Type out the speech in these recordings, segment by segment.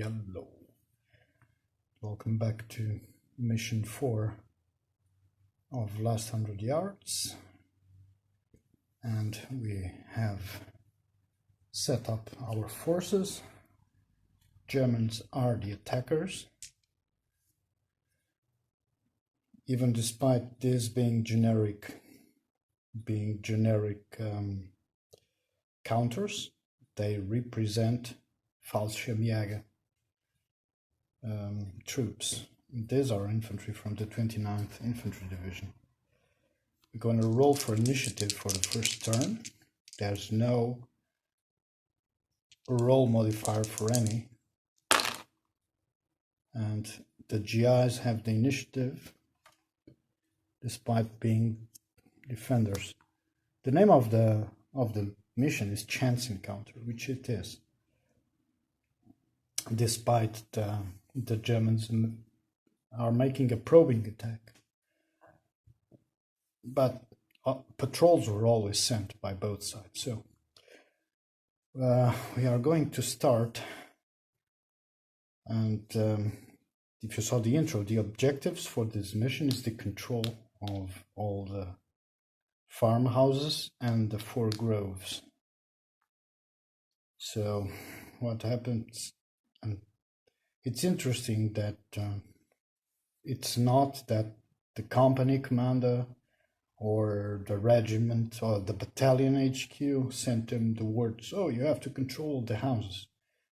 yellow. Welcome back to mission 4 of last 100 yards, and we have set up our forces. Germans are the attackers, even despite this being generic counters. They represent Fallschirmjäger troops. These are infantry from the 29th Infantry Division. We're going to roll for initiative for the first turn. There's no roll modifier for any, and the GIs have the initiative despite being defenders. The name of the mission is Chance Encounter, which it is, despite the Germans are making a probing attack. But patrols were always sent by both sides. So we are going to start, and if you saw the intro, the objectives for this mission is the control of all the farmhouses and the 4 groves. So what happens, and it's interesting that it's not that the company commander or the regiment or the battalion HQ sent them the words, oh, you have to control the houses.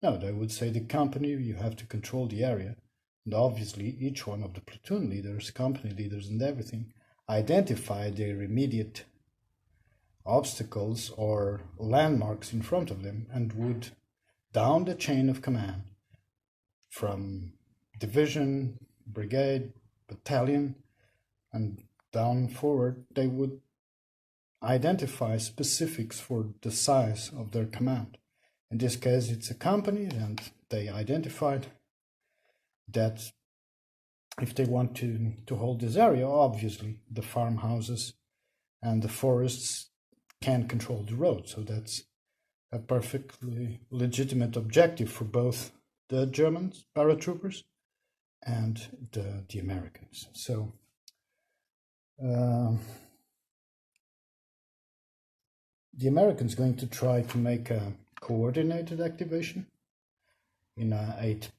No, they would say the company, you have to control the area. And obviously each one of the platoon leaders, company leaders and everything identify their immediate obstacles or landmarks in front of them and would, down the chain of command, from division, brigade, battalion, and down forward, they would identify specifics for the size of their command. In this case, it's a company, and they identified that if they want to hold this area, obviously the farmhouses and the forests can control the road. So that's a perfectly legitimate objective for both the Germans, paratroopers, and the Americans. So the Americans going to try to make a coordinated activation. In 8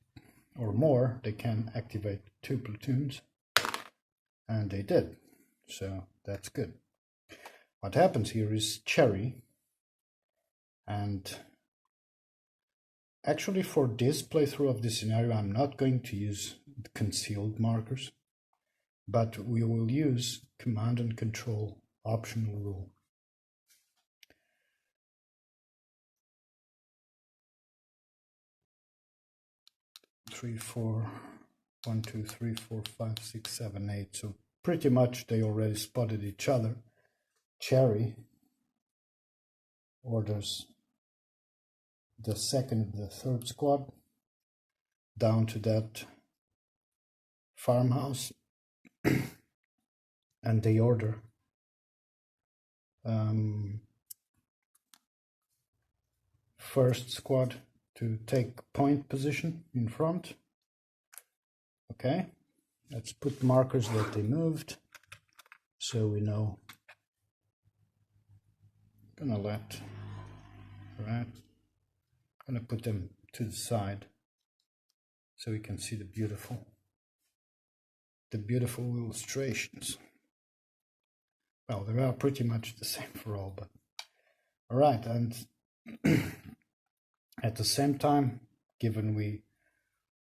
or more, they can activate 2 platoons, and they did. So that's good. What happens here is cherry, and actually for this playthrough of this scenario I'm not going to use concealed markers, but we will use command and control optional rule. Three, 4, 1, 2, 3, 4, 5, 6, 7, 8. So pretty much they already spotted each other. Cherry orders the 2nd and the 3rd squad down to that farmhouse, and they order first squad to take point position in front. Okay, let's put markers that they moved so we know. Gonna let, right, gonna put them to the side so we can see the beautiful illustrations. Well, they are pretty much the same for all, but all right. And at the same time, given we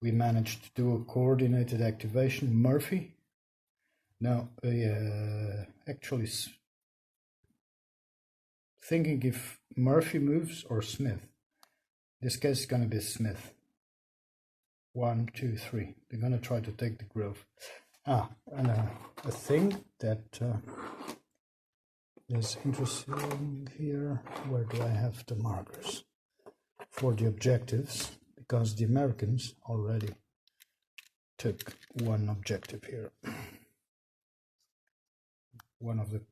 managed to do a coordinated activation, Murphy, now actually thinking if Murphy moves or Smith. This case is going to be Smith. 1, 2, 3. They're going to try to take the grove. And a thing that is interesting here. Where do I have the markers for the objectives? Because the Americans already took one objective here. One of the,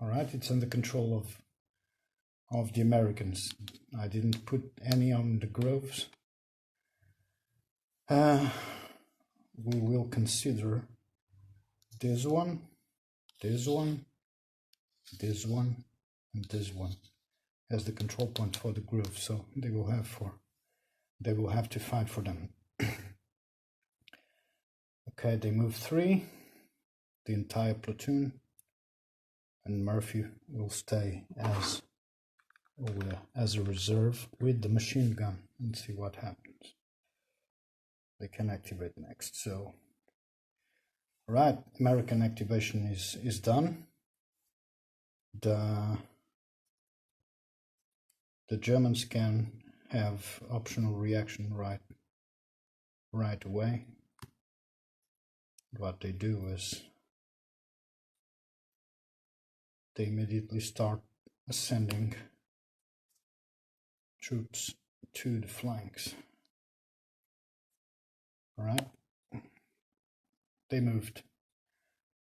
all right, it's under control of the Americans. I didn't put any on the groves. We will consider this one, this one, this one, and this one as the control point for the groove. So they will have to fight for them. Okay, they move 3, the entire platoon, and Murphy will stay as a reserve with the machine gun and see what happens. They can activate next. So, right, American activation is done. The Germans can have optional reaction right away. What they do is they immediately start sending troops to the flanks. All right, they moved.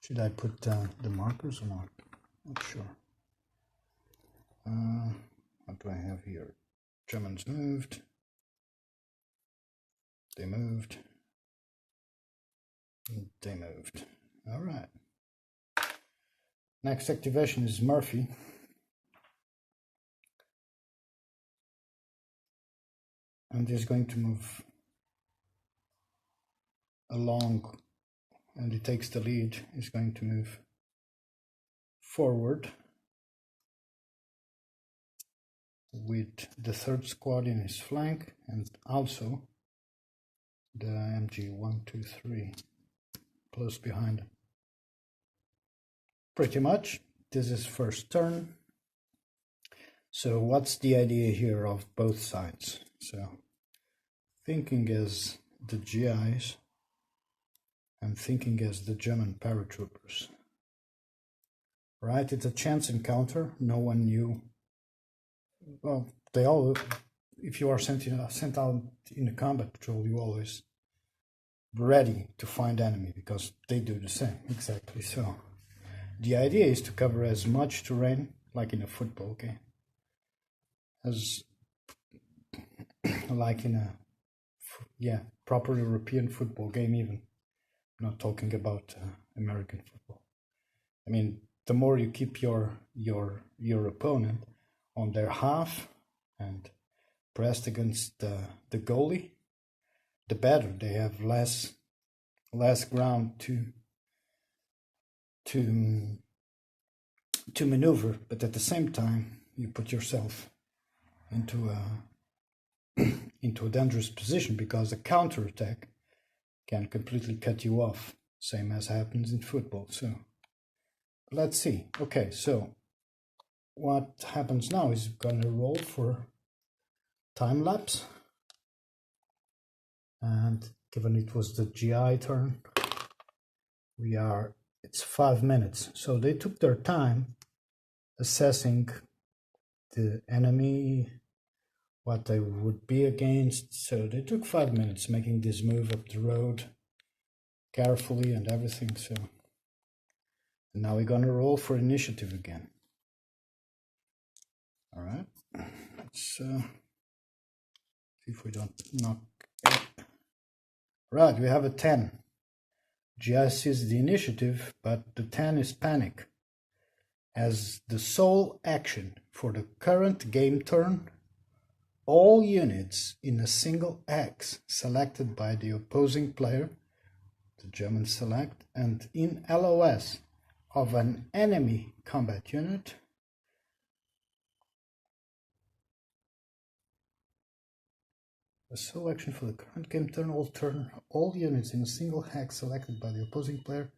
Should I put down the markers or not? Not sure. What do I have here? Germans moved. They moved. They moved. All right. Next activation is Murphy. And he's going to move along, and he takes the lead. He's going to move forward with the 3rd squad in his flank, and also the MG 123 close behind him. Pretty much, this is first turn. So what's the idea here of both sides? So thinking as the GIs and thinking as the German paratroopers. Right, it's a chance encounter. No one knew. Well, they all, if you are sent out in a combat patrol, you always ready to find enemy because they do the same, exactly. So the idea is to cover as much terrain, like in a football game, as like in a proper European football game. Even I'm not talking about American football. I mean, the more you keep your opponent on their half and pressed against the goalie, the better. They have less ground to maneuver, but at the same time you put yourself into a dangerous position because a counterattack can completely cut you off, same as happens in football. So let's see. Okay, so what happens now is gonna roll for time lapse, and given it was the GI turn, it's 5 minutes. So they took their time assessing the enemy, what they would be against. So they took 5 minutes making this move up the road carefully and everything. So and now we're gonna roll for initiative again. All right, let's see if we don't knock it. Right, we have a 10. GI sees the initiative, but the 10 is panic. As the sole action for the current game turn, all units in a single X selected by the opposing player, the Germans select, and in LOS of an enemy combat unit, a sole action for the current game turn, all units in a single hex selected by the opposing player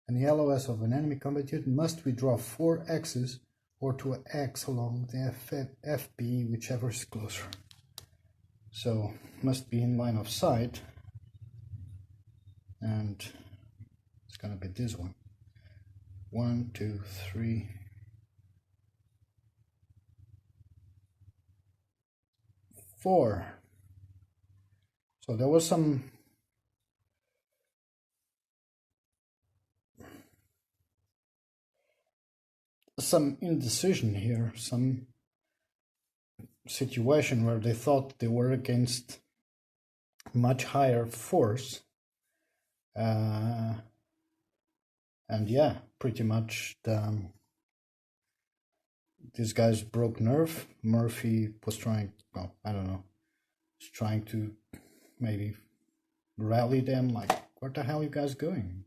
and the LOS of an enemy combat unit must withdraw 4 X's or to an X along the FB, whichever is closer. So must be in line of sight, and it's gonna be this one. 1, 2, 3, 4. So there was some indecision here, some situation where they thought they were against much higher force. And yeah, pretty much these guys broke nerve. Murphy was trying, well, I don't know, was trying to maybe rally them, like, where the hell are you guys going?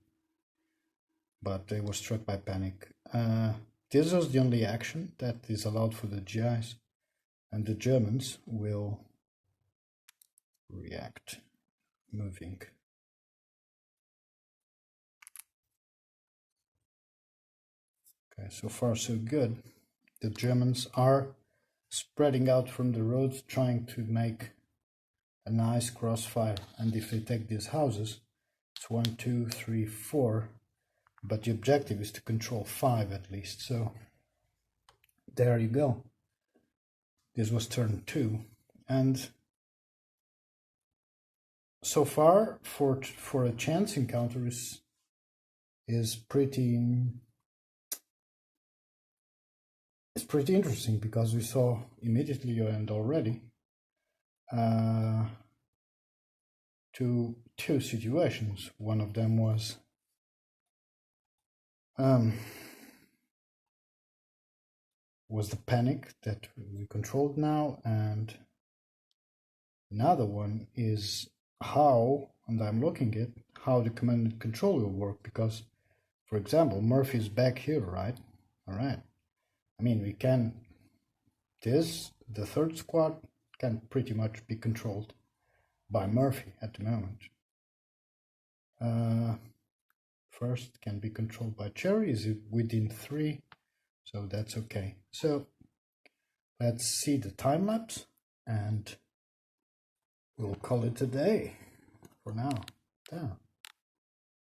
But they were struck by panic. This was the only action that is allowed for the GIs, and the Germans will react, moving. Okay, so far so good. The Germans are spreading out from the roads, trying to make a nice crossfire. And if they take these houses, it's 1, 2, 3, 4. But the objective is to control 5 at least. So there you go. This was turn 2. And so far, for a chance encounter is pretty... It's pretty interesting, because we saw immediately and already two situations. One of them was the panic that we controlled now, and another one is how, and I'm looking at how the command and control will work, because, for example, Murphy's back here, right? All right. I mean, we can, the third squad can pretty much be controlled by Murphy at the moment. First can be controlled by Cherry, is it within 3, so that's okay. So let's see the time lapse, and we'll call it a day for now. Yeah.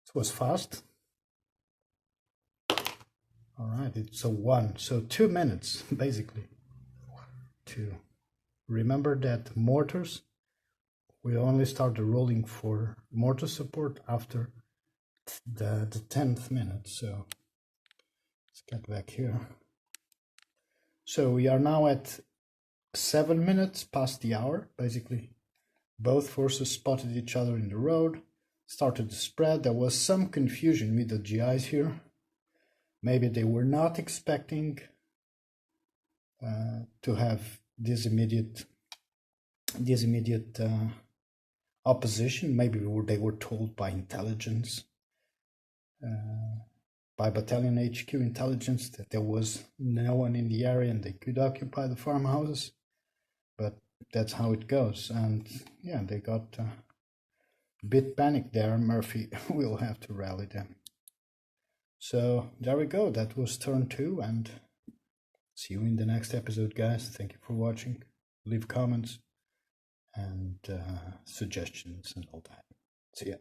This was fast. All right, it's a 1, so 2 minutes basically. 2. Remember that mortars, we only start the rolling for mortar support after the 10th minute. So let's get back here. So we are now at 7 minutes past the hour, basically. Both forces spotted each other in the road, started to spread. There was some confusion with the GIs here. Maybe they were not expecting to have this immediate opposition. Maybe they were told by intelligence, by battalion HQ intelligence, that there was no one in the area and they could occupy the farmhouses. But that's how it goes. And yeah, they got a bit panicked there. Murphy will have to rally them. So there we go. That was turn 2, and see you in the next episode, guys. Thank you for watching. Leave comments and suggestions and all that. See ya.